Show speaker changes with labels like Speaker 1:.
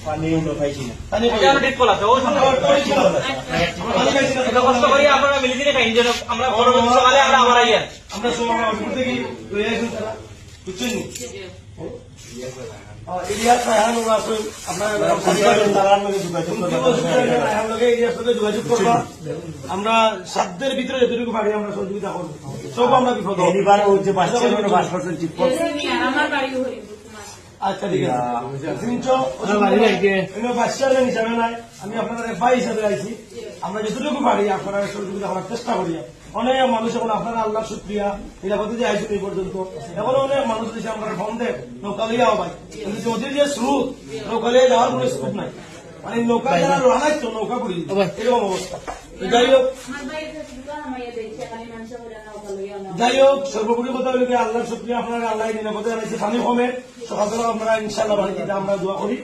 Speaker 1: পানি খাইছি না
Speaker 2: পানি
Speaker 3: এটা আমরা ঠিক করলাম তো ওই সময় এটা কষ্ট করি আপনারা মিলে দিলে খাইন যেন আমরা পরবর্তী সকালে আমরা আবার আইয়া
Speaker 2: আমরা সময় থেকে লয়ে আসুন তারা বুঝছেন নি ইলিয়াস রায়হান ওরা আছে আপনার যোগাযোগ করবা আমরা সাধ্যের ভিতরে যতটুকু পারি আমরা সহযোগিতা করবো সব আমরা বিপদ
Speaker 1: এবার ওই যে বাস ঠিক
Speaker 4: আমার বাড়ি হরিপুর
Speaker 2: আচ্ছা ঠিক আছে বাচ্চা হিসাবে নাই আমি আপনাদের ভাই হিসাবে আইছি আমরা যতটুকু পারি আপনারা সহযোগিতা করার চেষ্টা করি অনেক মানুষ এখন আপনারা আল্লাহ শুক্রিয়া নিরাপদে যে আইসুন এই পর্যন্ত এখন অনেক মানুষ দিয়েছে আমরা ফোন দেয় নৌকা লিয়াও ভাই কিন্তু নদীর যে স্রোত নৌকা লিয়ে যাওয়ার কোনো স্কোপ নাই মানে নৌকা যারা রানাই তো নৌকা পড়ি এরকম অবস্থা যাই হোক যাই হোক সর্বোপরি কথা হলো আল্লাহ শুক্রিয়া আপনারা আল্লাহ নিরাপদে আনাইছে পানি কমে সকাল আপনারা ইনশাল্লাহ বাড়িতে আমরা দোয়া করি